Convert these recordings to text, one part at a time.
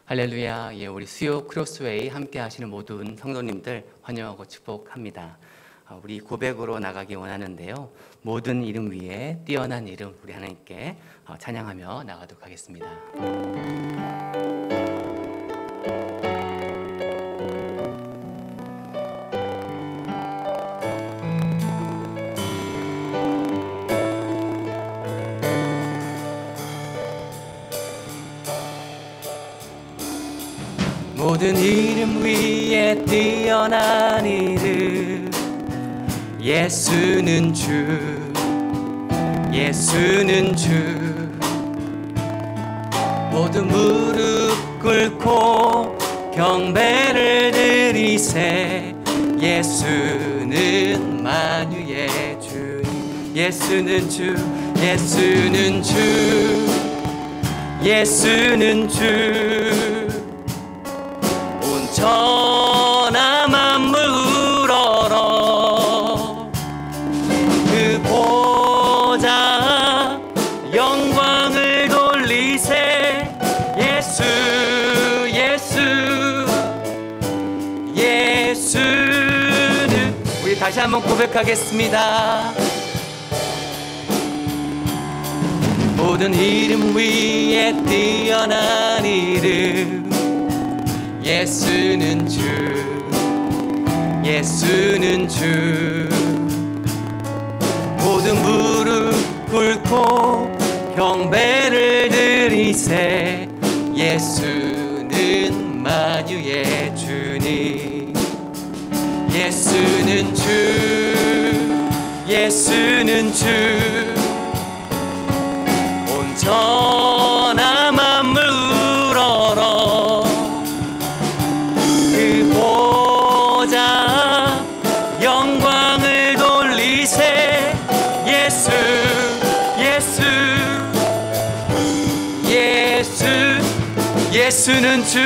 할렐루야. 예, 우리 수요 크로스웨이 함께 하시는 모든 성도님들 환영하고 축복합니다. 우리 고백으로 나가기 원하는데요. 모든 이름 위에 뛰어난 이름 우리 하나님께 찬양하며 나가도록 하겠습니다. 모든 이름 위에 뛰어난 이름 예수는 주, 예수는 주. 모두 무릎 꿇고 경배를 드리세. 예수는 만유의 주, 예수는 주, 예수는 주, 예수는 주. 천하 만물 우러러 그 보좌 영광을 돌리세. 예수, 예수, 예수는. 우리 다시 한번 고백하겠습니다. 모든 이름 위에 뛰어난 이름 예수는 주, 예수는 주. 모든 무릎 꿇고 경배를 드리세. 예수는 만유의 주님. 예수는 주, 예수는 주. 온 천하 만물 우러러 그 보좌 영광을 돌리세. 예수, 예수, 예수, 예수는 주,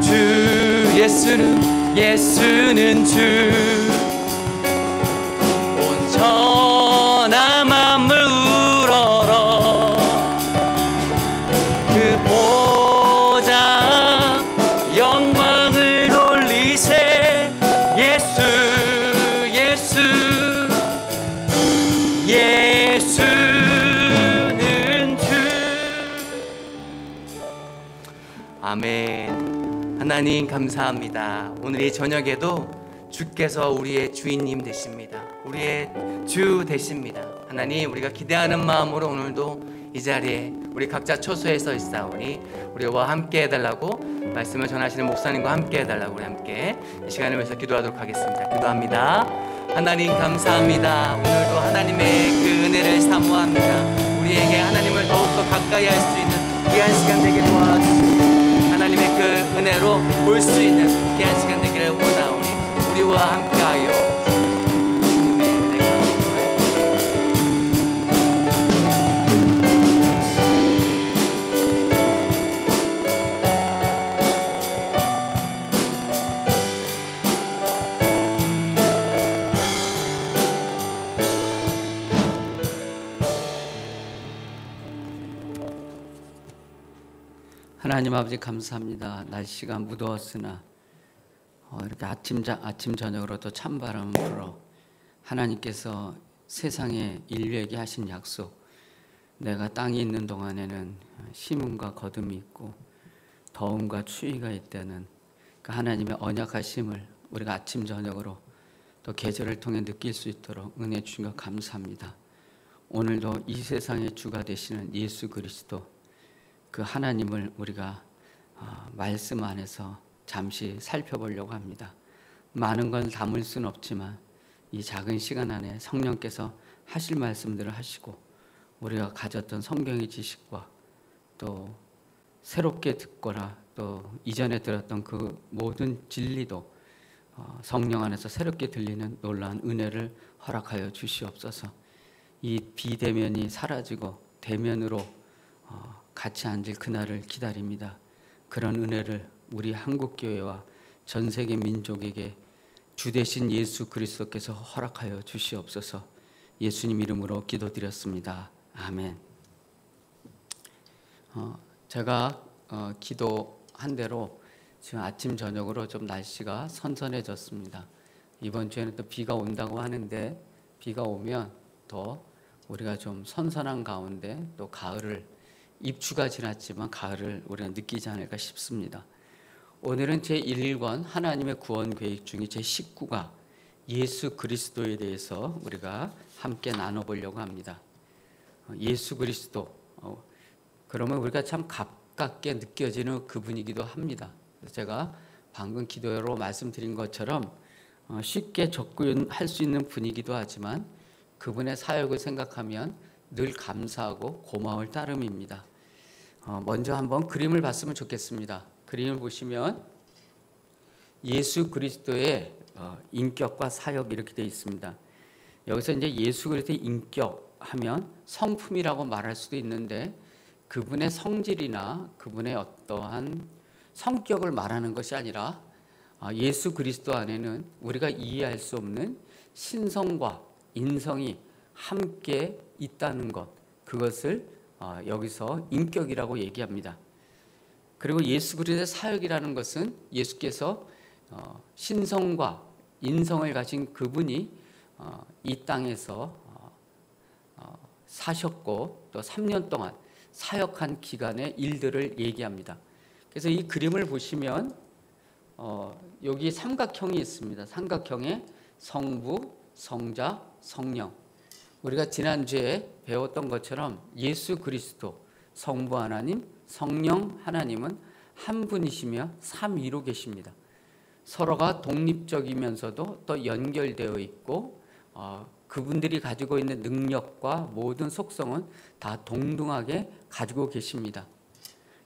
주. 예수는, 예수는 주. 온 천하 만물 우러러 그 보좌 영광을 돌리세. 예수, 예수, 예수는 주. 아멘. 하나님 감사합니다. 오늘 이 저녁에도 주께서 우리의 주인님 되십니다. 우리의 주 되십니다. 하나님, 우리가 기대하는 마음으로 오늘도 이 자리에 우리 각자 처소에 서 있사오니 우리와 함께 해달라고 말씀을 전하시는 목사님과 함께 해달라고 우리 함께 이 시간을 위해서 기도하도록 하겠습니다. 기도합니다. 하나님 감사합니다. 오늘도 하나님의 그 은혜를 사모합니다. 우리에게 하나님을 더욱더 가까이 할 수 있는 귀한 시간 되게 도와주시고 하나님의 그 은혜로 볼 수 있는 귀한 시간 되기를 원하오니 우리와 함께하여 하나님 아버지 감사합니다. 날씨가 무더웠으나 이렇게 아침 저녁으로도 찬바람을 불어 하나님께서 세상에 인류에게 하신 약속, 내가 땅에 있는 동안에는 심음과 거둠이 있고 더움과 추위가 있다는 그 하나님의 언약하심을 우리가 아침 저녁으로 또 계절을 통해 느낄 수 있도록 은혜 주신 것 감사합니다. 오늘도 이 세상의 주가 되시는 예수 그리스도 그 하나님을 우리가 말씀 안에서 잠시 살펴보려고 합니다. 많은 건 담을 수는 없지만 이 작은 시간 안에 성령께서 하실 말씀들을 하시고 우리가 가졌던 성경의 지식과 또 새롭게 듣거나 또 이전에 들었던 그 모든 진리도 성령 안에서 새롭게 들리는 놀라운 은혜를 허락하여 주시옵소서. 이 비대면이 사라지고 대면으로 같이 앉을 그날을 기다립니다. 그런 은혜를 우리 한국교회와 전 세계 민족에게 주 되신 예수 그리스도께서 허락하여 주시옵소서. 예수님 이름으로 기도드렸습니다. 아멘. 제가 기도한 대로 지금 아침 저녁으로 좀 날씨가 선선해졌습니다. 이번 주에는 또 비가 온다고 하는데 비가 오면 더 우리가 좀 선선한 가운데 또 가을을 입추가 지났지만 가을을 우리가 느끼지 않을까 싶습니다. 오늘은 제1권 하나님의 구원 계획 중에 제19가 예수 그리스도에 대해서 우리가 함께 나눠보려고 합니다. 예수 그리스도, 그러면 우리가 참 가깝게 느껴지는 그분이기도 합니다. 제가 방금 기도로 말씀드린 것처럼 쉽게 접근할 수 있는 분이기도 하지만 그분의 사역을 생각하면 늘 감사하고 고마울 따름입니다. 먼저 한번 그림을 봤으면 좋겠습니다. 그림을 보시면 예수 그리스도의 인격과 사역 이렇게 되어 있습니다. 여기서 이제 예수 그리스도의 인격 하면 성품이라고 말할 수도 있는데 그분의 성질이나 그분의 어떠한 성격을 말하는 것이 아니라 예수 그리스도 안에는 우리가 이해할 수 없는 신성과 인성이 함께 있다는 것, 그것을 여기서 인격이라고 얘기합니다. 그리고 예수 그리스도의 사역이라는 것은 예수께서 신성과 인성을 가진 그분이 이 땅에서 사셨고 또 3년 동안 사역한 기간의 일들을 얘기합니다. 그래서 이 그림을 보시면 여기 삼각형이 있습니다. 삼각형에 성부, 성자, 성령. 우리가 지난주에 배웠던 것처럼 예수 그리스도, 성부 하나님, 성령 하나님은 한 분이시며 삼위로 계십니다. 서로가 독립적이면서도 또 연결되어 있고 그분들이 가지고 있는 능력과 모든 속성은 다 동등하게 가지고 계십니다.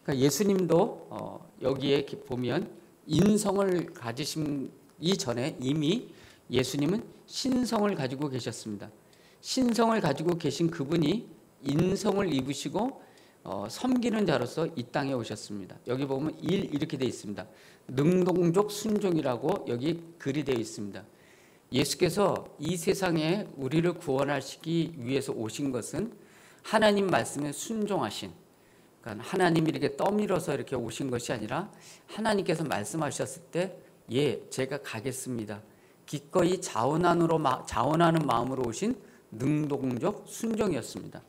그러니까 예수님도 여기에 보면 인성을 가지신 이전에 이미 예수님은 신성을 가지고 계셨습니다. 신성을 가지고 계신 그분이 인성을 입으시고 섬기는 자로서 이 땅에 오셨습니다. 여기 보면 이렇게 되어 있습니다. 능동적 순종이라고 여기 글이 되어 있습니다. 예수께서 이 세상에 우리를 구원하시기 위해서 오신 것은 하나님 말씀에 순종하신, 그러니까 하나님이 이렇게 떠밀어서 이렇게 오신 것이 아니라 하나님께서 말씀하셨을 때 제가 가겠습니다. 기꺼이 자원하는 마음으로 오신 능동적 순종이었습니다.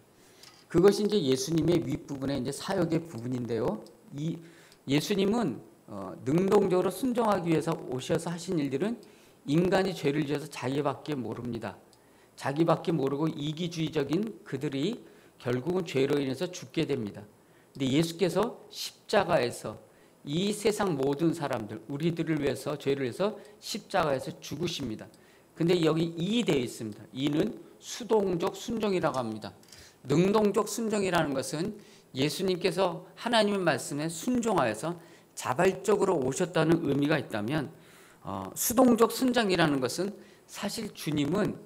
그것이 이제 예수님의 윗부분의 이제 사역의 부분인데요. 이 예수님은 능동적으로 순종하기 위해서 오셔서 하신 일들은 인간이 죄를 지어서 자기밖에 모릅니다. 자기밖에 모르고 이기주의적인 그들이 결국은 죄로 인해서 죽게 됩니다. 근데 예수께서 십자가에서 이 세상 모든 사람들, 우리들을 위해서 죄를 위해서 십자가에서 죽으십니다. 근데 여기 이 되어 있습니다. 이는 수동적 순종이라고 합니다. 능동적 순종이라는 것은 예수님께서 하나님의 말씀에 순종하여서 자발적으로 오셨다는 의미가 있다면 수동적 순종이라는 것은 사실 주님은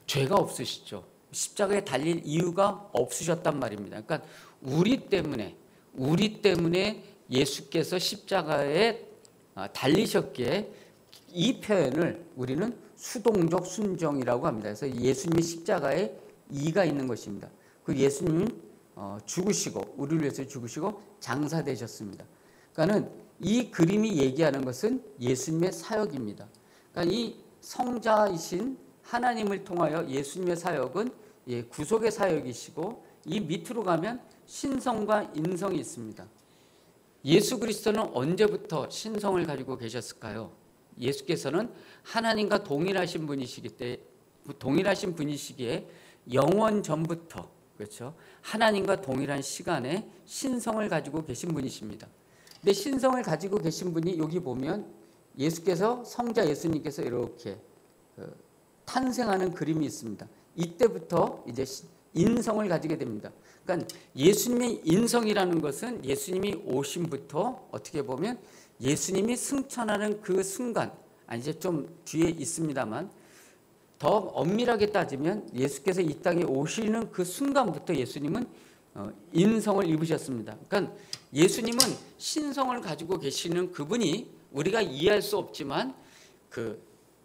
죄가 없으시죠. 십자가에 달릴 이유가 없으셨단 말입니다. 그러니까 우리 때문에 예수께서 십자가에 달리셨기에 이 표현을 우리는 수동적 순종이라고 합니다. 그래서 예수님의 십자가에 이가 있는 것입니다. 그 예수님은 죽으시고 우리를 위해서 죽으시고 장사되셨습니다. 그러니까는 이 그림이 얘기하는 것은 예수님의 사역입니다. 그러니까 이 성자이신 하나님을 통하여 예수님의 사역은 구속의 사역이시고 이 밑으로 가면 신성과 인성이 있습니다. 예수 그리스도는 언제부터 신성을 가지고 계셨을까요? 예수께서는 하나님과 동일하신 분이시기에 영원 전부터, 그렇죠? 하나님과 동일한 시간에 신성을 가지고 계신 분이십니다. 근데 신성을 가지고 계신 분이 여기 보면 예수께서 성자 예수님께서 이렇게 탄생하는 그림이 있습니다. 이때부터 이제 인성을 가지게 됩니다. 그러니까 예수님의 인성이라는 것은 예수님이 오심부터 어떻게 보면 예수님이 승천하는 그 순간, 이제 좀 뒤에 있습니다만 더 엄밀하게 따지면 예수께서 이 땅에 오시는 그 순간부터 예수님은 인성을 입으셨습니다. 그러니까 예수님은 신성을 가지고 계시는 그분이 우리가 이해할 수 없지만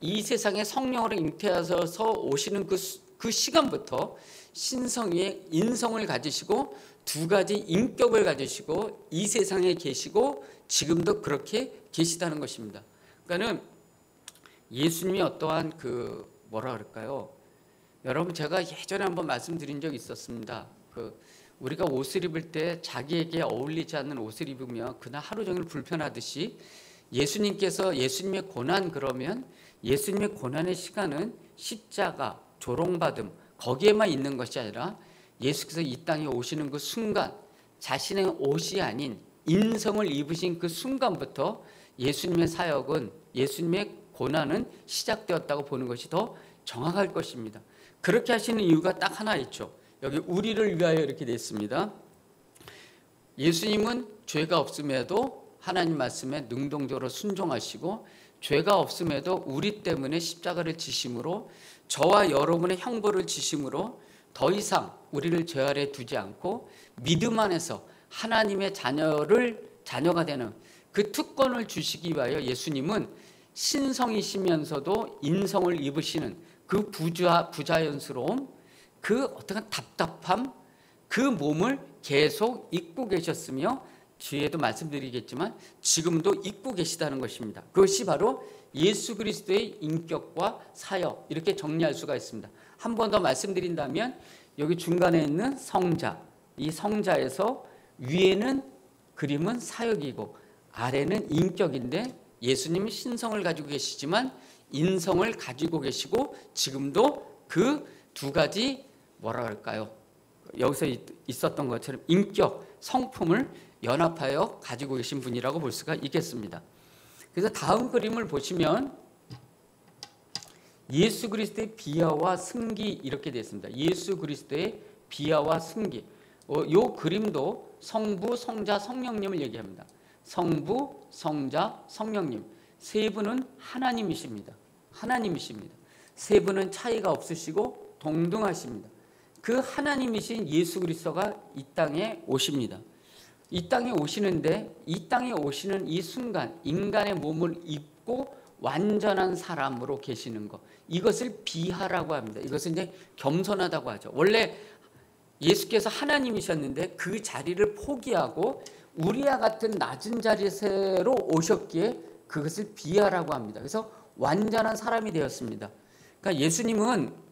이 세상에 성령으로 잉태하셔서 오시는 그 시간부터 신성의 인성을 가지시고 두 가지 인격을 가지시고 이 세상에 계시고 지금도 그렇게 계시다는 것입니다. 그러니까는 예수님이 어떠한 그 뭐라 그럴까요? 여러분, 제가 예전에 한번 말씀드린 적이 있었습니다. 우리가 옷을 입을 때 자기에게 어울리지 않는 옷을 입으면 그날 하루 종일 불편하듯이 예수님께서 예수님의 고난, 그러면 예수님의 고난의 시간은 십자가, 조롱받음 거기에만 있는 것이 아니라 예수께서 이 땅에 오시는 그 순간, 자신의 옷이 아닌 인성을 입으신 그 순간부터 예수님의 사역은, 예수님의 고난은 시작되었다고 보는 것이 더 정확할 것입니다. 그렇게 하시는 이유가 딱 하나 있죠. 여기 우리를 위하여 이렇게 되어 있습니다. 예수님은 죄가 없음에도 하나님 말씀에 능동적으로 순종하시고, 죄가 없음에도 우리 때문에 십자가를 지심으로, 저와 여러분의 형벌을 지심으로 더 이상 우리를 죄 아래 두지 않고 믿음 안에서 하나님의 자녀가 되는 그 특권을 주시기 위하여 예수님은 신성이시면서도 인성을 입으시는 그 부자연스러움, 그 어떤 답답함, 그 몸을 계속 입고 계셨으며, 뒤에도 말씀드리겠지만 지금도 입고 계시다는 것입니다. 그것이 바로 예수 그리스도의 인격과 사역, 이렇게 정리할 수가 있습니다. 한 번 더 말씀드린다면, 여기 중간에 있는 성자, 이 성자에서 위에는 그림은 사역이고 아래는 인격인데, 예수님은 신성을 가지고 계시지만 인성을 가지고 계시고 지금도 그 두 가지 뭐라 할까요? 여기서 있었던 것처럼 인격, 성품을 연합하여 가지고 계신 분이라고 볼 수가 있겠습니다. 그래서 다음 그림을 보시면 예수 그리스도의 비하와 승기, 이렇게 되어 있습니다. 예수 그리스도의 비하와 승기. 이 그림도 성부, 성자, 성령님을 얘기합니다. 성부, 성자, 성령님 세 분은 하나님이십니다. 세 분은 차이가 없으시고 동등하십니다. 그 하나님이신 예수 그리스도가 이 땅에 오십니다. 이 땅에 오시는데, 이 땅에 오시는 이 순간 인간의 몸을 입고 완전한 사람으로 계시는 것, 이것을 비하라고 합니다. 이것은 이제 겸손하다고 하죠. 원래 예수께서 하나님이셨는데 그 자리를 포기하고 우리와 같은 낮은 자리로 오셨기에 그것을 비하라고 합니다. 그래서 완전한 사람이 되었습니다. 그러니까 예수님은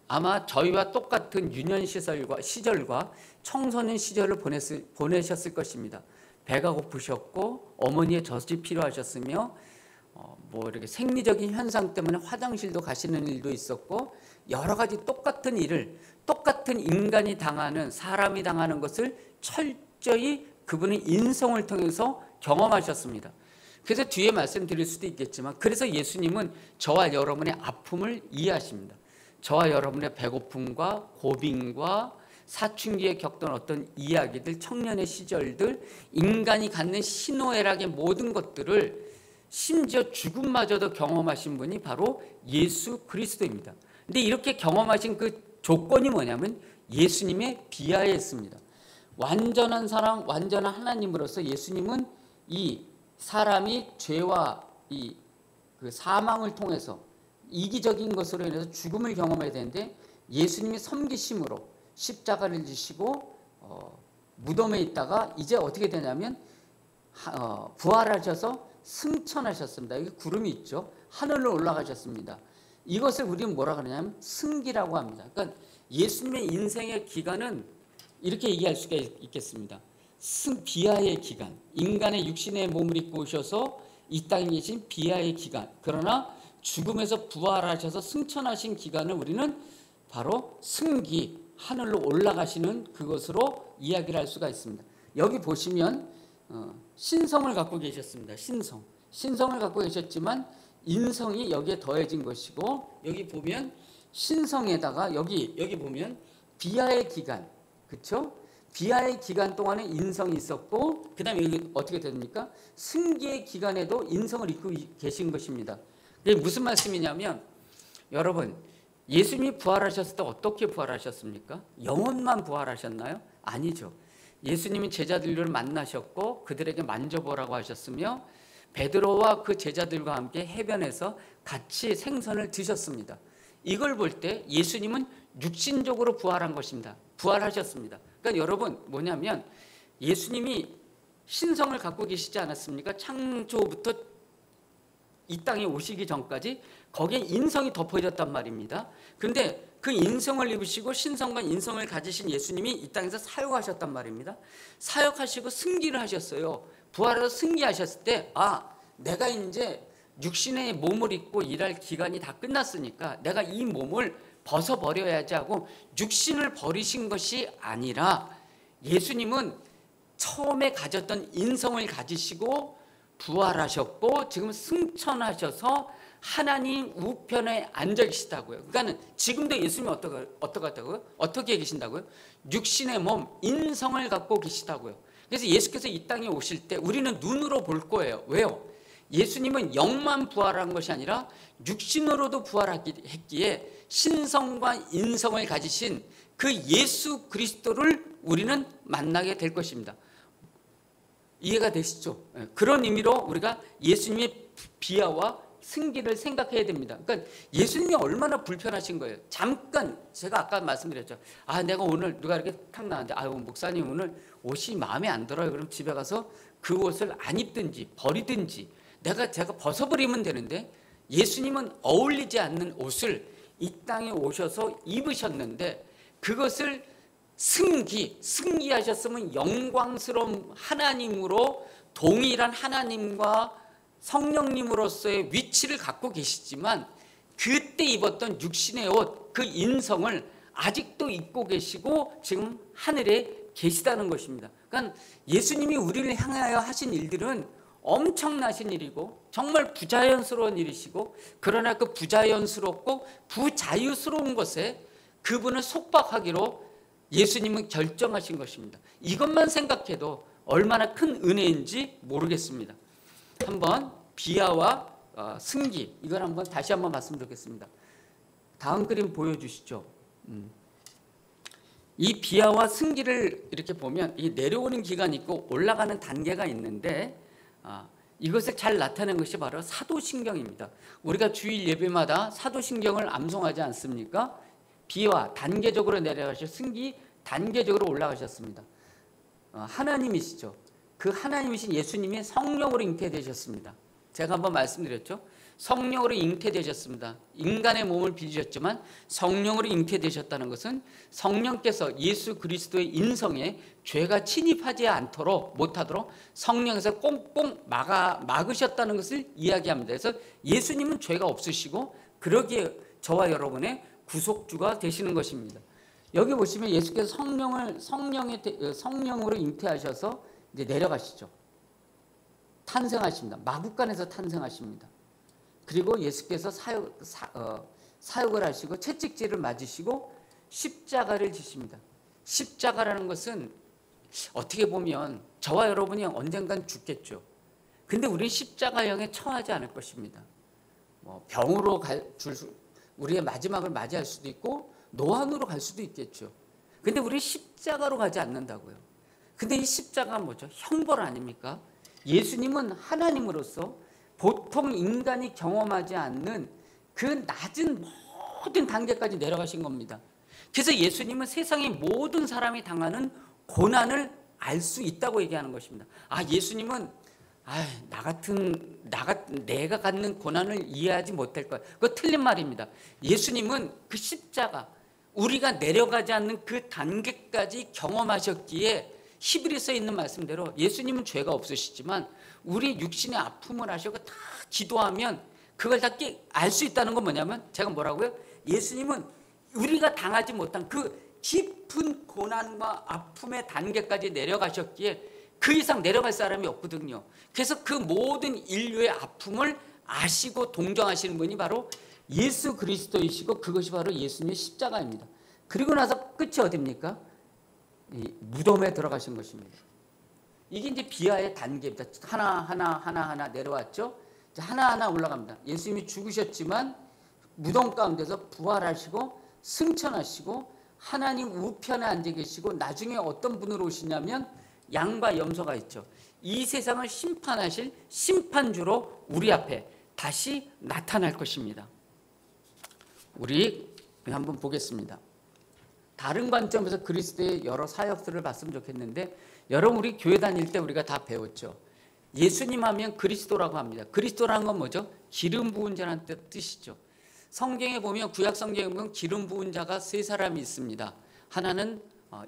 아마 저희와 똑같은 유년 시절과 청소년 시절을 보내셨을 것입니다. 배가 고프셨고 어머니의 젖이 필요하셨으며 이렇게 생리적인 현상 때문에 화장실도 가시는 일도 있었고, 여러 가지 똑같은 일을, 똑같은 인간이 당하는, 사람이 당하는 것을 철저히 그분의 인성을 통해서 경험하셨습니다. 그래서 뒤에 말씀드릴 수도 있겠지만, 그래서 예수님은 저와 여러분의 아픔을 이해하십니다. 저와 여러분의 배고픔과 고빈과 사춘기에 겪던 어떤 이야기들, 청년의 시절들, 인간이 갖는 희노애락의 모든 것들을, 심지어 죽음마저도 경험하신 분이 바로 예수 그리스도입니다. 근데 이렇게 경험하신 그 조건이 뭐냐면 예수님의 비하에 있습니다. 완전한 사랑, 완전한 하나님으로서 예수님은 이 사람이 죄와 그 사망을 통해서 이기적인 것으로 인해서 죽음을 경험해야 되는데, 예수님이 섬기심으로 십자가를 지시고 무덤에 있다가 이제 어떻게 되냐면 부활하셔서 승천하셨습니다. 여기 구름이 있죠. 하늘로 올라가셨습니다. 이것을 우리는 뭐라 그러냐면 승기라고 합니다. 그러니까 예수님의 인생의 기간은 이렇게 얘기할 수가 있겠습니다. 비하의 기간, 인간의 육신의 몸을 입고 오셔서 이 땅에 계신 비하의 기간, 그러나 죽음에서 부활하셔서 승천하신 기간을 우리는 바로 승기, 하늘로 올라가시는 그것으로 이야기를 할 수가 있습니다. 여기 보시면 신성을 갖고 계셨습니다. 신성을 갖고 계셨지만 인성이 여기에 더해진 것이고, 여기 보면 신성에다가 여기 보면 비하의 기간, 그렇죠? 비하의 기간 동안에 인성이 있었고, 그 다음에 여기 어떻게 됩니까? 승기의 기간에도 인성을 입고 계신 것입니다. 이게 무슨 말씀이냐면, 여러분, 예수님이 부활하셨을 때 어떻게 부활하셨습니까? 영혼만 부활하셨나요? 아니죠. 예수님이 제자들을 만나셨고 그들에게 만져보라고 하셨으며, 베드로와 그 제자들과 함께 해변에서 같이 생선을 드셨습니다. 이걸 볼 때 예수님은 육신적으로 부활한 것입니다. 부활하셨습니다. 그러니까 여러분 뭐냐면 예수님이 신성을 갖고 계시지 않았습니까? 창조부터 이 땅에 오시기 전까지 거기에 인성이 덮어졌단 말입니다. 그런데 그 인성을 입으시고 신성과 인성을 가지신 예수님이 이 땅에서 사역하셨단 말입니다. 사역하시고 승기를 하셨어요. 부활해서 승기하셨을 때 내가 이제 육신의 몸을 입고 일할 기간이 다 끝났으니까 내가 이 몸을 벗어버려야지 하고 육신을 버리신 것이 아니라 계시님은 처음에 가졌던 인성을 가지시고 부활하셨고 지금 승천하셔서 하나님 우편에 앉아 계시다고요. 그러니까 지금도 예수님이 어떻게 계신다고요? 육신의 몸, 인성을 갖고 계시다고요. 그래서 예수께서 이 땅에 오실 때 우리는 눈으로 볼 거예요. 왜요? 예수님은 영만 부활한 것이 아니라 육신으로도 부활했기에 신성과 인성을 가지신 그 예수 그리스도를 우리는 만나게 될 것입니다. 이해가 되시죠? 그런 의미로 우리가 예수님의 비하와 승기를 생각해야 됩니다. 그러니까 예수님이 얼마나 불편하신 거예요. 잠깐 제가 아까 말씀드렸죠. 내가 오늘 누가 이렇게 탁 나왔는데 목사님 오늘 옷이 마음에 안 들어요. 그럼 집에 가서 그 옷을 안 입든지 버리든지 제가 벗어버리면 되는데 예수님은 어울리지 않는 옷을 이 땅에 오셔서 입으셨는데 그것을 승기하셨으면 영광스러운 하나님으로 동일한 하나님과 성령님으로서의 위치를 갖고 계시지만 그때 입었던 육신의 옷, 그 인성을 아직도 입고 계시고 지금 하늘에 계시다는 것입니다. 그러니까 예수님이 우리를 향하여 하신 일들은 엄청나신 일이고 정말 부자연스러운 일이시고 그러나 그 부자연스럽고 부자유스러운 것에 그분을 속박하기로 예수님은 결정하신 것입니다. 이것만 생각해도 얼마나 큰 은혜인지 모르겠습니다. 한번 비하와 승기 이걸 다시 한번 말씀드리겠습니다. 다음 그림 보여주시죠. 이 비하와 승기를 이렇게 보면 이 내려오는 기간이 있고 올라가는 단계가 있는데 이것을 잘 나타낸 것이 바로 사도신경입니다. 우리가 주일 예배마다 사도신경을 암송하지 않습니까? 비와 단계적으로 내려가셔 승기 단계적으로 올라가셨습니다. 하나님이시죠. 그 하나님이신 예수님이 성령으로 잉태되셨습니다. 제가 한번 말씀드렸죠. 성령으로 잉태되셨습니다. 인간의 몸을 빚으셨지만 성령으로 잉태되셨다는 것은 성령께서 예수 그리스도의 인성에 죄가 침입하지 못하도록 성령에서 꽁꽁 막으셨다는 것을 이야기합니다. 그래서 예수님은 죄가 없으시고 그러기에 저와 여러분의 구속주가 되시는 것입니다. 여기 보시면 예수께서 성령으로 잉태하셔서 이제 내려가시죠. 탄생하십니다. 마구간에서 탄생하십니다. 그리고 예수께서 사역을 하시고 채찍질을 맞으시고 십자가를 지십니다. 십자가라는 것은 어떻게 보면 저와 여러분이 언젠간 죽겠죠. 근데 우리는 십자가형에 처하지 않을 것입니다. 병으로 우리의 마지막을 맞이할 수도 있고 노안으로 갈 수도 있겠죠. 근데 우리 십자가로 가지 않는다고요. 근데 이 십자가가 뭐죠? 형벌 아닙니까? 예수님은 하나님으로서 보통 인간이 경험하지 않는 그 낮은 모든 단계까지 내려가신 겁니다. 그래서 예수님은 세상의 모든 사람이 당하는 고난을 알 수 있다고 얘기하는 것입니다. 예수님은 내가 갖는 고난을 이해하지 못할 거야. 그거 틀린 말입니다. 예수님은 그 십자가, 우리가 내려가지 않는 그 단계까지 경험하셨기에 히브리서에 있는 말씀대로 예수님은 죄가 없으시지만 우리 육신의 아픔을 아시고 다 기도하면 그걸 다 알 수 있다는 건 뭐냐면 제가 뭐라고요? 예수님은 우리가 당하지 못한 그 깊은 고난과 아픔의 단계까지 내려가셨기에 그 이상 내려갈 사람이 없거든요. 그래서 그 모든 인류의 아픔을 아시고 동정하시는 분이 바로 예수 그리스도이시고 그것이 바로 예수님의 십자가입니다. 그리고 나서 끝이 어디입니까? 이 무덤에 들어가신 것입니다. 이게 이제 비하의 단계입니다. 하나 내려왔죠. 이제 하나하나 올라갑니다. 예수님이 죽으셨지만 무덤 가운데서 부활하시고 승천하시고 하나님 우편에 앉아 계시고 나중에 어떤 분으로 오시냐면 양과 염소가 있죠. 이 세상을 심판하실 심판주로 우리 앞에 다시 나타날 것입니다. 우리 한번 보겠습니다. 다른 관점에서 그리스도의 여러 사역들을 봤으면 좋겠는데, 여러분 우리 교회 다닐 때 우리가 다 배웠죠. 예수님 하면 그리스도라고 합니다. 그리스도라는 건 뭐죠? 기름 부은 자라는 뜻이죠. 성경에 보면, 구약 성경에 보면 기름 부은 자가 세 사람이 있습니다. 하나는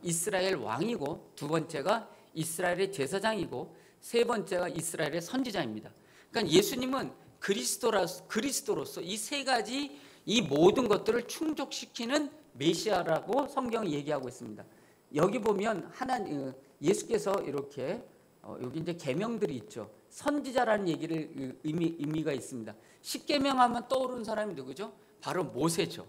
이스라엘 왕이고, 두 번째가 이스라엘의 제사장이고, 세 번째가 이스라엘의 선지자입니다. 그러니까 예수님은 그리스도로서 이 세 가지, 이 모든 것들을 충족시키는 메시아라고 성경이 얘기하고 있습니다. 여기 보면 예수께서 이렇게 여기 이제 계명들이 있죠. 선지자라는 얘기를 의미가 있습니다. 십계명하면 떠오르는 사람이 누구죠? 바로 모세죠.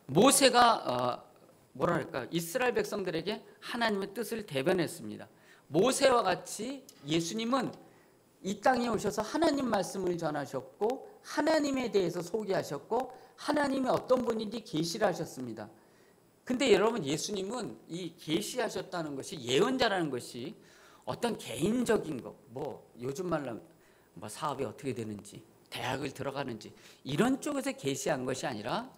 모세가 뭐랄까, 이스라엘 백성들에게 하나님의 뜻을 대변했습니다. 모세와 같이 예수님은 이 땅에 오셔서 하나님 말씀을 전하셨고, 하나님에 대해서 소개하셨고, 하나님이 어떤 분인지 계시를 하셨습니다. 근데 여러분, 예수님은 이 계시하셨다는 것이, 예언자라는 것이 어떤 개인적인 것, 뭐 요즘 말로 뭐 사업이 어떻게 되는지, 대학을 들어가는지 이런 쪽에서 계시한 것이 아니라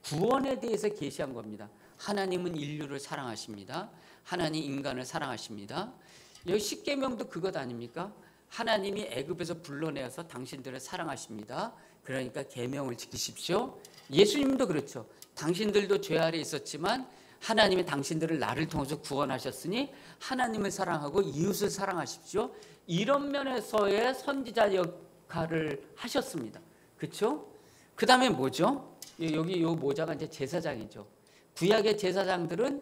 구원에 대해서 계시한 겁니다. 하나님은 인류를 사랑하십니다. 하나님 인간을 사랑하십니다. 여기 십계명도 그것 아닙니까? 하나님이 애굽에서 불러내어서 당신들을 사랑하십니다. 그러니까 계명을 지키십시오. 예수님도 그렇죠. 당신들도 죄 아래 있었지만 하나님이 당신들을 나를 통해서 구원하셨으니 하나님을 사랑하고 이웃을 사랑하십시오. 이런 면에서의 선지자 역할을 하셨습니다. 그렇죠? 그 다음에 뭐죠? 여기 요 모자가 이제 제사장이죠. 구약의 제사장들은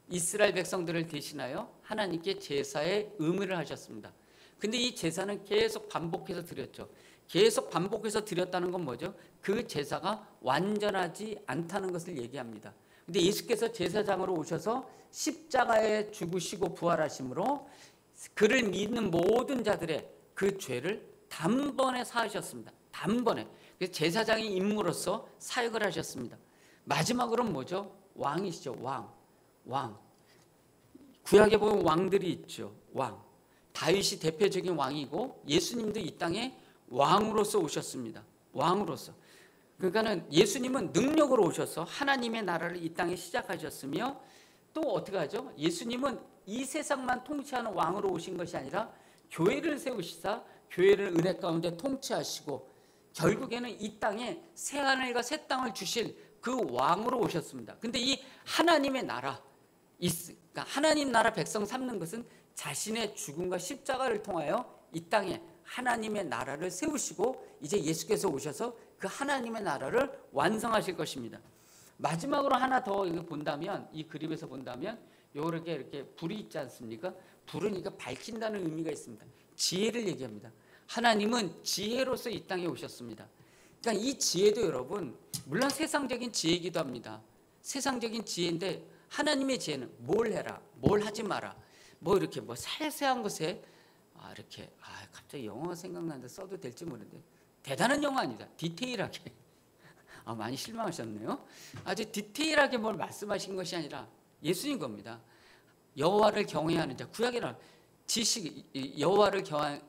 이스라엘 백성들을 대신하여 하나님께 제사의 의무를 하셨습니다. 근데 이 제사는 계속 반복해서 드렸죠. 계속 반복해서 드렸다는 건 뭐죠? 그 제사가 완전하지 않다는 것을 얘기합니다. 근데 예수께서 제사장으로 오셔서 십자가에 죽으시고 부활하심으로 그를 믿는 모든 자들의 그 죄를 단번에 사하셨습니다. 단번에. 그래서 제사장의 임무로서 사역을 하셨습니다. 마지막으로는 뭐죠? 왕이시죠. 왕. 구약에 보면 왕들이 있죠. 왕. 다윗이 대표적인 왕이고, 예수님도 이 땅에 왕으로서 오셨습니다. 왕으로서. 그러니까는 예수님은 능력으로 오셔서 하나님의 나라를 이 땅에 시작하셨으며, 또 어떻게 하죠? 예수님은 이 세상만 통치하는 왕으로 오신 것이 아니라 교회를 세우시사 교회를 은혜 가운데 통치하시고, 결국에는 이 땅에 새 하늘과 새 땅을 주실 그 왕으로 오셨습니다. 근데 이 하나님의 나라, 그러니까 하나님 나라 백성 삼는 것은 자신의 죽음과 십자가를 통하여 이 땅에 하나님의 나라를 세우시고, 이제 예수께서 오셔서 그 하나님의 나라를 완성하실 것입니다. 마지막으로 하나 더 본다면, 이 그림에서 본다면 이렇게 불이 있지 않습니까? 불은 이거 밝힌다는 의미가 있습니다. 지혜를 얘기합니다. 하나님은 지혜로서 이 땅에 오셨습니다. 그러니까 이 지혜도 여러분, 물론 세상적인 지혜이기도 합니다. 세상적인 지혜인데, 하나님의 지혜는 뭘 해라, 뭘 하지 마라, 뭐 이렇게 뭐 세세한 것에 갑자기 영어가 생각나는데 써도 될지 모르는데, 대단한 영어 아니다. 디테일하게. 많이 실망하셨네요. 아주 디테일하게 뭘 말씀하신 것이 아니라 예수님 겁니다. 여호와를 경외하는 자, 구약에는 여호와를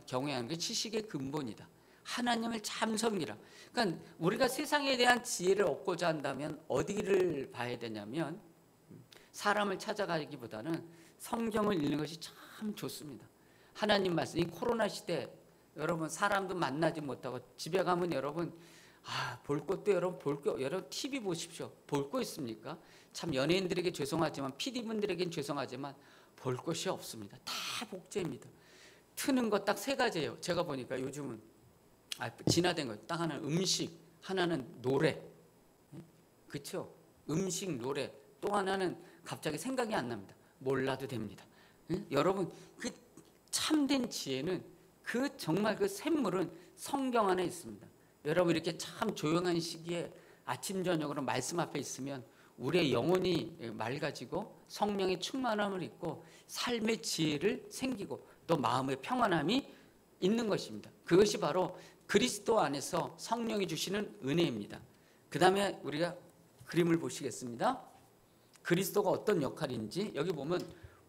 경외하는 게 지식의 근본이다. 하나님을 참 섬기라. 그러니까 우리가 세상에 대한 지혜를 얻고자 한다면 어디를 봐야 되냐면, 사람을 찾아가기보다는 성경을 읽는 것이 참 좋습니다. 하나님 말씀, 이 코로나 시대 여러분 사람도 만나지 못하고 집에 가면 여러분 볼 것도 여러분 TV 보십시오. 볼 거 있습니까? 참 연예인들에게 죄송하지만, PD분들에겐 죄송하지만 볼 것이 없습니다. 다 복제입니다. 트는 거 딱 세 가지예요. 제가 보니까 요즘은 진화된 거 딱 하나는 음식, 하나는 노래, 그렇죠? 음식, 노래. 또 하나는 갑자기 생각이 안 납니다. 몰라도 됩니다. 여러분, 그 참된 지혜는 정말 그 샘물은 성경 안에 있습니다. 여러분, 이렇게 참 조용한 시기에 아침 저녁으로 말씀 앞에 있으면 우리의 영혼이 맑아지고 성령의 충만함을 입고 삶의 지혜를 생기고 또 마음의 평안함이 있는 것입니다. 그것이 바로 그리스도 안에서 성령이 주시는 은혜입니다. 그 다음에 우리가 그림을 보시겠습니다. 그리스도가 어떤 역할인지 여기 보면,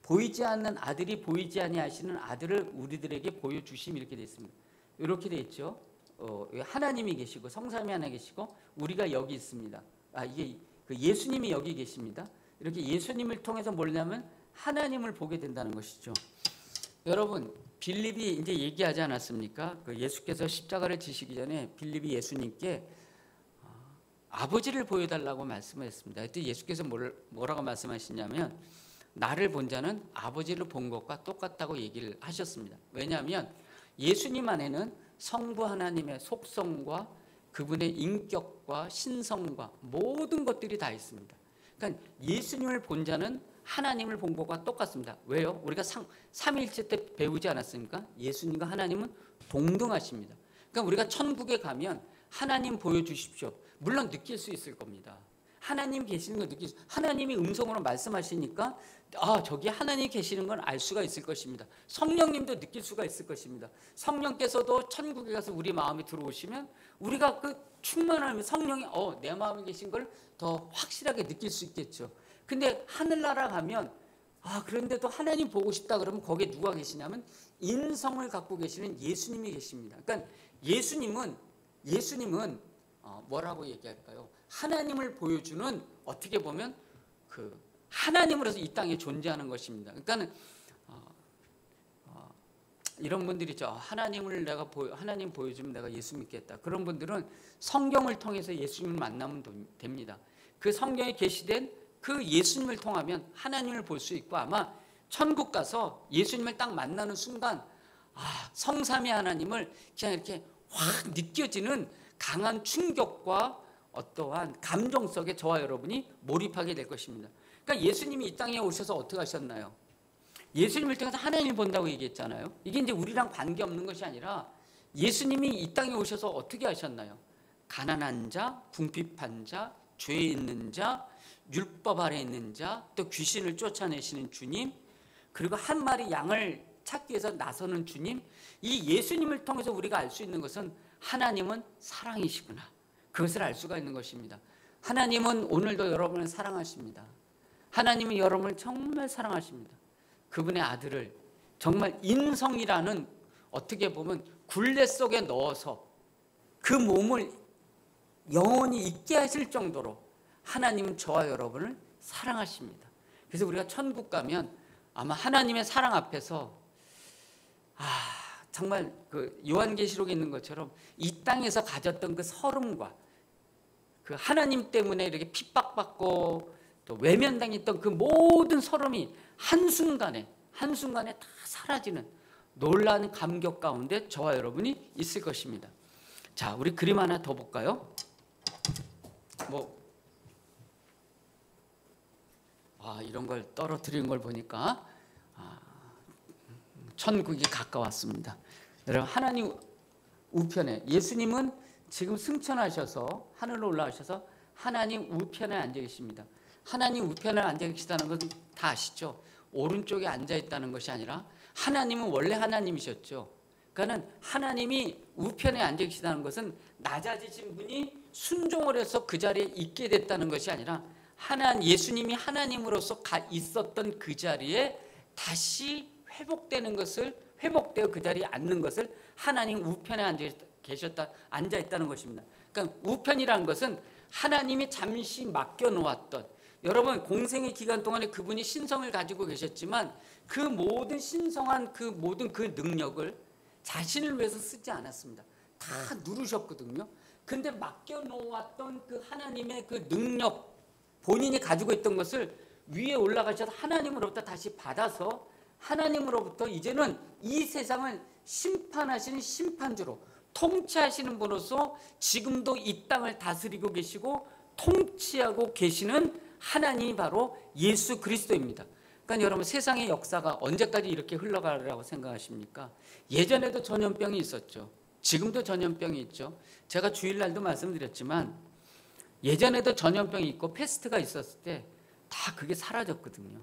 보이지 않는 아들이 보이지 아니하시는 아들을 우리들에게 보여주심, 이렇게 되어 있습니다. 이렇게 되어 있죠. 하나님이 계시고 성삼위 하나 계시고 우리가 여기 있습니다. 이게 그 예수님이 여기 계십니다. 이렇게 예수님을 통해서 뭐냐면 하나님을 보게 된다는 것이죠. 여러분, 빌립이 이제 얘기하지 않았습니까? 그 예수께서 십자가를 지시기 전에 빌립이 예수님께 아버지를 보여달라고 말씀했습니다. 그때 예수께서 뭐라고 말씀하시냐면 나를 본 자는 아버지를 본 것과 똑같다고 얘기를 하셨습니다. 왜냐하면 예수님 안에는 성부 하나님의 속성과 그분의 인격과 신성과 모든 것들이 다 있습니다. 그러니까 예수님을 본 자는 하나님을 본 것과 똑같습니다. 왜요? 우리가 삼위일체 때 배우지 않았습니까? 예수님과 하나님은 동등하십니다. 그러니까 우리가 천국에 가면 하나님 보여주십시오. 물론 느낄 수 있을 겁니다. 하나님 계시는 걸 하나님이 음성으로 말씀하시니까 저기 하나님 계시는 건 알 수가 있을 것입니다. 성령님도 느낄 수가 있을 것입니다. 성령께서도 천국에 가서 우리 마음에 들어오시면 우리가 그 충만하면 성령이 내 마음에 계신 걸 더 확실하게 느낄 수 있겠죠. 근데 하늘나라 가면 그런데도 하나님 보고 싶다 그러면 거기에 누가 계시냐면 인성을 갖고 계시는 예수님이 계십니다. 그러니까 예수님은 뭐라고 얘기할까요? 하나님을 보여주는 어떻게 보면 그 하나님으로서 이 땅에 존재하는 것입니다. 그러니까 이런 분들이 있죠. 하나님 보여주면 내가 예수 믿겠다. 그런 분들은 성경을 통해서 예수님을 만나면 됩니다. 그 성경에 계시된 그 예수님을 통하면 하나님을 볼 수 있고 아마 천국 가서 예수님을 딱 만나는 순간 성삼위 하나님을 그냥 이렇게 확 느껴지는 강한 충격과 어떠한 감정 속에 저와 여러분이 몰입하게 될 것입니다. 그러니까 예수님이 이 땅에 오셔서 어떻게 하셨나요? 예수님을 통해서 하나님을 본다고 얘기했잖아요. 이게 이제 우리랑 관계없는 것이 아니라 예수님이 이 땅에 오셔서 어떻게 하셨나요? 가난한 자, 궁핍한 자, 죄 있는 자, 율법 아래 있는 자, 또 귀신을 쫓아내시는 주님, 그리고 한 마리 양을 찾기 위해서 나서는 주님, 이 예수님을 통해서 우리가 알 수 있는 것은 하나님은 사랑이시구나. 그것을 알 수가 있는 것입니다. 하나님은 오늘도 여러분을 사랑하십니다. 하나님은 여러분을 정말 사랑하십니다. 그분의 아들을 정말 인성이라는 어떻게 보면 굴레 속에 넣어서 그 몸을 영원히 있게 하실 정도로 하나님은 저와 여러분을 사랑하십니다. 그래서 우리가 천국 가면 아마 하나님의 사랑 앞에서 정말 그 요한계시록에 있는 것처럼 이 땅에서 가졌던 그 서름과 그 하나님 때문에 이렇게 핍박받고 또 외면당했던 그 모든 서름이 한순간에 다 사라지는 놀라운 감격 가운데 저와 여러분이 있을 것입니다. 자, 우리 그림 하나 더 볼까요? 이런 걸 떨어뜨리는 걸 보니까 천국이 가까웠습니다. 여러분, 하나님 우편에 예수님은 지금 승천하셔서 하늘로 올라가셔서 하나님 우편에 앉아 계십니다. 하나님 우편에 앉아 계시다는 것은 다 아시죠? 오른쪽에 앉아 있다는 것이 아니라 하나님은 원래 하나님이셨죠. 그러니까 하나님이 우편에 앉아 계시다는 것은 낮아지신 분이 순종을 해서 그 자리에 있게 됐다는 것이 아니라 예수님이 하나님으로서 있었던 그 자리에 다시 회복되어 그 자리에 앉는 것을 하나님 우편에 앉아 있다는 것입니다. 그러니까 우편이라는 것은 하나님이 잠시 맡겨놓았던, 여러분 공생의 기간 동안에 그분이 신성을 가지고 계셨지만 그 모든 신성한 그 모든 그 능력을 자신을 위해서 쓰지 않았습니다. 다 누르셨거든요. 근데 맡겨놓았던 그 하나님의 그 능력, 본인이 가지고 있던 것을 위에 올라가셔서 하나님으로부터 다시 받아서 하나님으로부터 이제는 이 세상을 심판하시는 심판주로 통치하시는 분으로서 지금도 이 땅을 다스리고 계시고 통치하고 계시는 하나님이 바로 예수 그리스도입니다. 그러니까 여러분, 세상의 역사가 언제까지 이렇게 흘러가라고 생각하십니까? 예전에도 전염병이 있었죠. 지금도 전염병이 있죠. 제가 주일날도 말씀드렸지만 예전에도 전염병이 있고 패스트가 있었을 때 다 그게 사라졌거든요.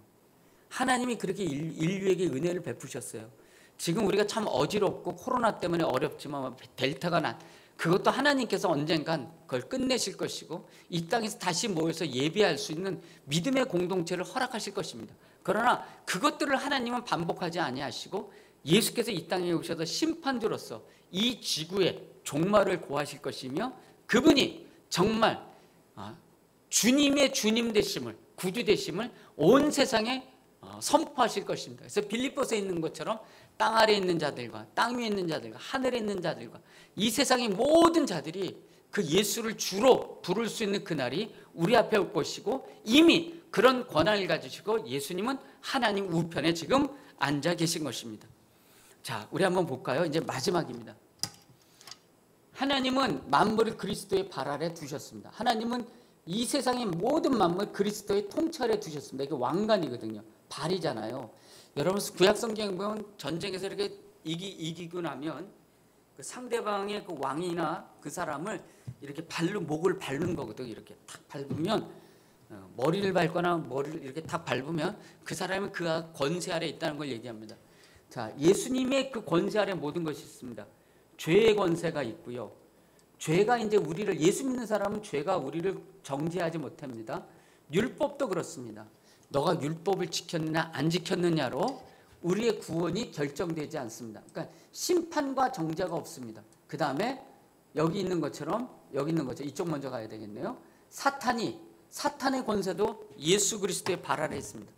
하나님이 그렇게 인류에게 은혜를 베푸셨어요. 지금 우리가 참 어지럽고 코로나 때문에 어렵지만 델타가 그것도 하나님께서 언젠간 그걸 끝내실 것이고 이 땅에서 다시 모여서 예배할 수 있는 믿음의 공동체를 허락하실 것입니다. 그러나 그것들을 하나님은 반복하지 아니하시고 예수께서 이 땅에 오셔서 심판주로서 이 지구의 종말을 고하실 것이며 그분이 정말 주님의 주님 되심을 구주 되심을 온 세상에 선포하실 것입니다. 그래서 빌립보서에 있는 것처럼 땅 아래에 있는 자들과 땅 위에 있는 자들과 하늘에 있는 자들과 이 세상의 모든 자들이 그 예수를 주로 부를 수 있는 그날이 우리 앞에 올 것이고, 이미 그런 권한을 가지시고 예수님은 하나님 우편에 지금 앉아 계신 것입니다. 자, 우리 한번 볼까요? 이제 마지막입니다. 하나님은 만물을 그리스도의 발 아래 두셨습니다. 하나님은 이 세상의 모든 만물 그리스도의 통찰에 두셨습니다. 이게 왕관이거든요. 발이잖아요. 여러분 구약 성경 보면 전쟁에서 이렇게 이기고 나면 그 상대방의 그 왕이나 그 사람을 이렇게 목을 밟는 거거든요. 이렇게 탁 밟으면, 머리를 밟거나 머리를 이렇게 탁 밟으면 그 사람은 그 권세 아래 있다는 걸 얘기합니다. 자, 예수님의 그 권세 아래 모든 것이 있습니다. 죄의 권세가 있고요. 죄가 이제 우리를, 예수 믿는 사람은 죄가 우리를 정죄하지 못합니다. 율법도 그렇습니다. 너가 율법을 지켰느냐 안 지켰느냐로 우리의 구원이 결정되지 않습니다. 그러니까 심판과 정죄가 없습니다. 그 다음에 여기 있는 것처럼 이쪽 먼저 가야 되겠네요. 사탄의 권세도 예수 그리스도의 발 아래 있습니다.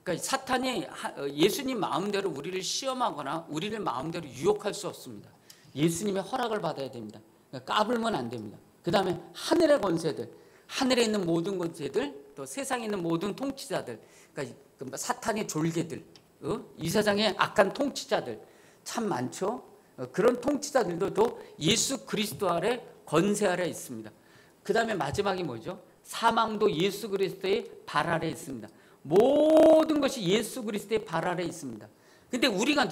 그러니까 사탄이 예수님 마음대로 우리를 시험하거나 우리를 마음대로 유혹할 수 없습니다. 예수님의 허락을 받아야 됩니다. 그러니까 까불면 안 됩니다. 그 다음에 하늘의 권세들, 하늘에 있는 모든 권세들, 또 세상에 있는 모든 통치자들, 그러니까 사탄의 졸개들, 이 세상의 악한 통치자들 참 많죠. 그런 통치자들도 예수 그리스도 아래 권세 아래 있습니다. 그 다음에 마지막이 뭐죠? 사망도 예수 그리스도의 발 아래 있습니다. 모든 것이 예수 그리스도의 발 아래 있습니다. 근데 우리가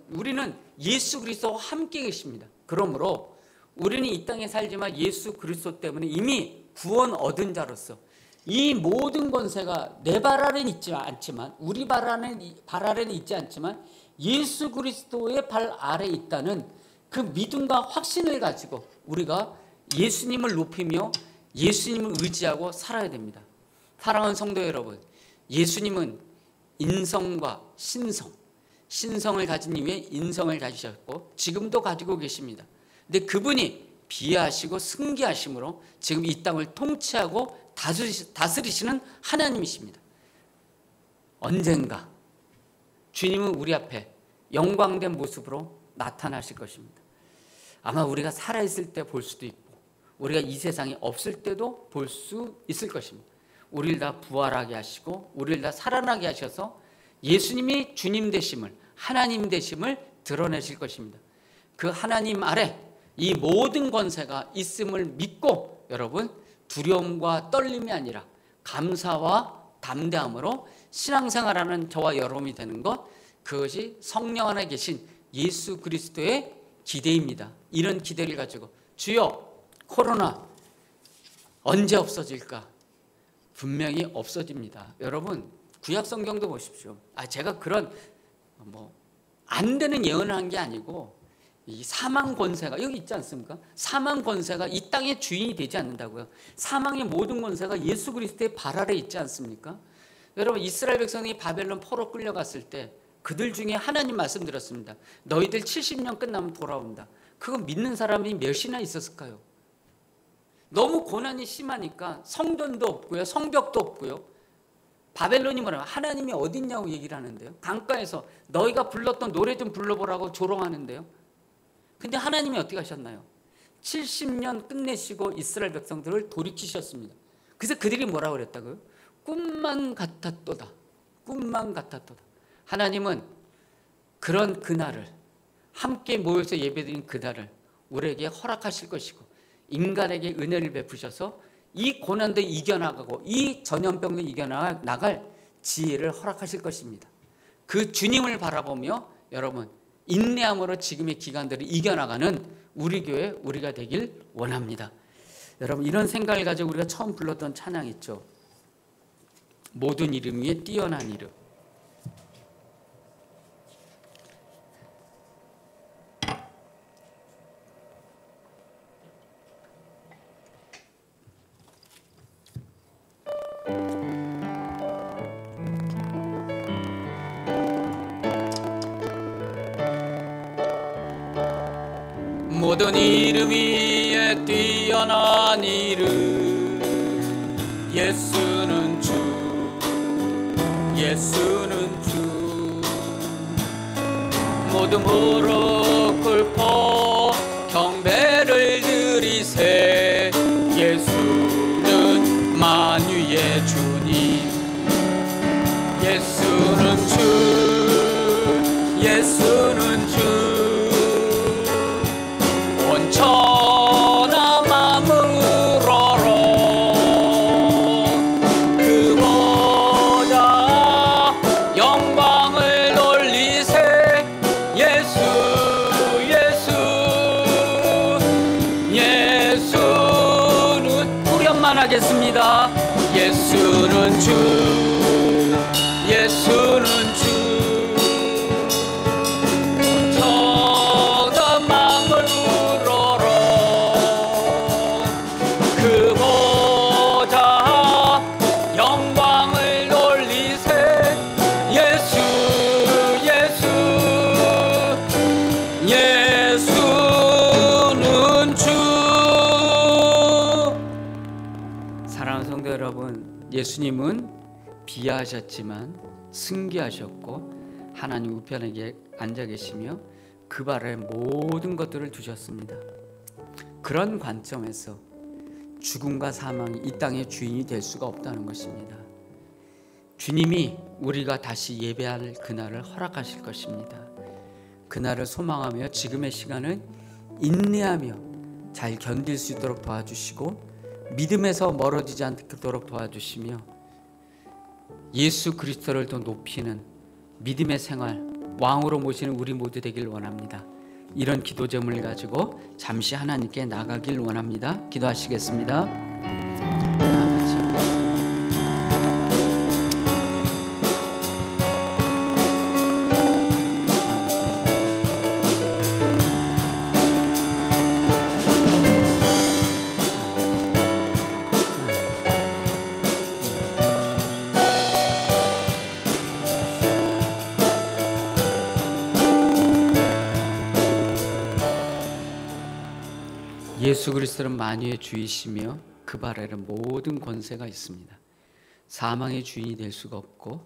우리는 예수 그리스도와 함께 계십니다. 그러므로 우리는 이 땅에 살지만 예수 그리스도 때문에 이미 구원 얻은 자로서 이 모든 권세가 내 발 아래는 있지 않지만, 우리 발 아래는 있지 않지만 예수 그리스도의 발 아래에 있다는 그 믿음과 확신을 가지고 우리가 예수님을 높이며 예수님을 의지하고 살아야 됩니다. 사랑하는 성도 여러분, 예수님은 인성과 신성을 가진 이후에 인성을 가지셨고 지금도 가지고 계십니다. 근데 그분이 비하시고 승기하심으로 지금 이 땅을 통치하고 다스리시는 하나님이십니다. 언젠가 주님은 우리 앞에 영광된 모습으로 나타나실 것입니다. 아마 우리가 살아있을 때 볼 수도 있고 우리가 이 세상에 없을 때도 볼 수 있을 것입니다. 우리를 다 부활하게 하시고 우리를 다 살아나게 하셔서 예수님이 주님 되심을, 하나님 되심을 드러내실 것입니다. 그 하나님 아래 이 모든 권세가 있음을 믿고 여러분 두려움과 떨림이 아니라 감사와 담대함으로 신앙생활하는 저와 여러분이 되는 것, 그것이 성령 안에 계신 예수 그리스도의 기대입니다. 이런 기대를 가지고 주여 코로나 언제 없어질까? 분명히 없어집니다. 여러분 구약 성경도 보십시오. 제가 그런 안 되는 예언을 한 게 아니고 이 사망 권세가 여기 있지 않습니까? 사망 권세가 이 땅의 주인이 되지 않는다고요. 사망의 모든 권세가 예수 그리스도의 발 아래 있지 않습니까? 여러분 이스라엘 백성이 바벨론 포로 끌려갔을 때 그들 중에 하나님 말씀드렸습니다. 너희들 70년 끝나면 돌아온다. 그거 믿는 사람이 몇이나 있었을까요? 너무 고난이 심하니까 성전도 없고요, 성벽도 없고요. 바벨론이 뭐라고 하나님이 어디 있냐고 얘기를 하는데요. 강가에서 너희가 불렀던 노래 좀 불러보라고 조롱하는데요. 근데 하나님이 어떻게 하셨나요? 70년 끝내시고 이스라엘 백성들을 돌이키셨습니다. 그래서 그들이 뭐라고 그랬다고요? 꿈만 같았도다. 꿈만 같았도다. 하나님은 그런 그날을, 함께 모여서 예배드린 그날을 우리에게 허락하실 것이고 인간에게 은혜를 베푸셔서 이 고난도 이겨나가고 이 전염병도 이겨나갈 지혜를 허락하실 것입니다. 그 주님을 바라보며 여러분 인내함으로 지금의 기간들을 이겨나가는 우리 교회 우리가 되길 원합니다. 여러분 이런 생각을 가지고 우리가 처음 불렀던 찬양 있죠. 모든 이름 위에 뛰어난 이름. 모든 이름 위에 뛰어난 이름 예수는 주 예수는 주. 모두 무릎 꿇고 경배를 드리세. 예수는 만유의 주님. 예수는 주. 예수는 주. 온 천하 만물 우러러 그 보좌 영광을 돌리세. 예수 예수 예수는, 우리 한만하겠습니다. 예수는 주. 예수는 주. 천하 만물 우러러 그 보좌 영광을 돌리세. 예수 예수 예수는 주. 사랑하는 성도 여러분, 예수님은 비하하셨지만 승귀하셨고 하나님 우편에 앉아 계시며 그 발에 모든 것들을 두셨습니다. 그런 관점에서 죽음과 사망이 이 땅의 주인이 될 수가 없다는 것입니다. 주님이 우리가 다시 예배할 그날을 허락하실 것입니다. 그날을 소망하며 지금의 시간을 인내하며 잘 견딜 수 있도록 도와주시고 믿음에서 멀어지지 않도록 도와주시며 예수 그리스도를 더 높이는 믿음의 생활, 왕으로 모시는 우리 모두 되길 원합니다. 이런 기도 제목을 가지고 잠시 하나님께 나가길 원합니다. 기도하시겠습니다. 예수 그리스도는 만유의 주이시며 그 발에는 모든 권세가 있습니다. 사망의 주인이 될 수가 없고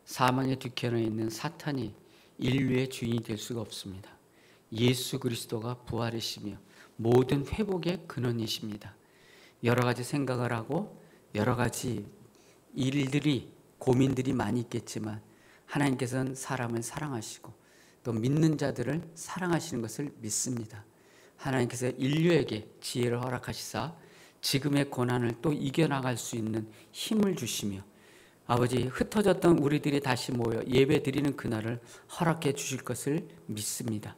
사망의 뒤편에 있는 사탄이 인류의 주인이 될 수가 없습니다. 예수 그리스도가 부활이시며 모든 회복의 근원이십니다. 여러 가지 생각을 하고 여러 가지 일들이 고민들이 많이 있겠지만 하나님께서는 사람을 사랑하시고 또 믿는 자들을 사랑하시는 것을 믿습니다. 하나님께서 인류에게 지혜를 허락하시사 지금의 고난을 또 이겨나갈 수 있는 힘을 주시며 아버지 흩어졌던 우리들이 다시 모여 예배 드리는 그날을 허락해 주실 것을 믿습니다.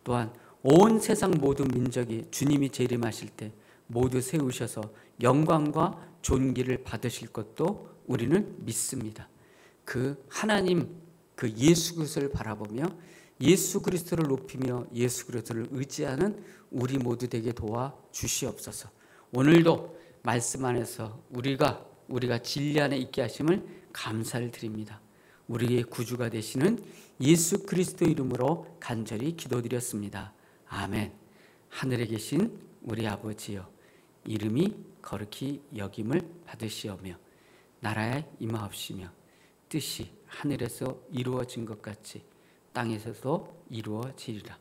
또한 온 세상 모든 민족이 주님이 재림하실 때 모두 세우셔서 영광과 존귀를 받으실 것도 우리는 믿습니다. 그 하나님 그 예수 그리스도를 바라보며 예수 그리스도를 높이며 예수 그리스도를 의지하는 우리 모두 되게 도와 주시옵소서. 오늘도 말씀 안에서 우리가 진리 안에 있게 하심을 감사를 드립니다. 우리의 구주가 되시는 예수 그리스도 이름으로 간절히 기도드렸습니다. 아멘. 하늘에 계신 우리 아버지여, 이름이 거룩히 여김을 받으시오며 나라에 임하옵시며 뜻이 하늘에서 이루어진 것 같이 땅에서도 이루어지리라.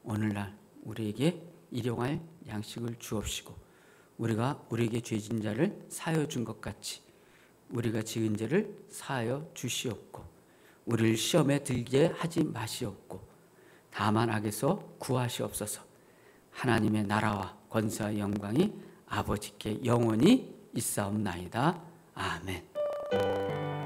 오늘날 우리에게 일용할 양식을 주옵시고 우리가 우리에게 죄진 자를 사하여 준 것 같이 우리가 지은 죄를 사하여 주시옵고 우리를 시험에 들게 하지 마시옵고 다만 악에서 구하시옵소서. 하나님의 나라와 권세와 영광이 아버지께 영원히 있사옵나이다. 아멘.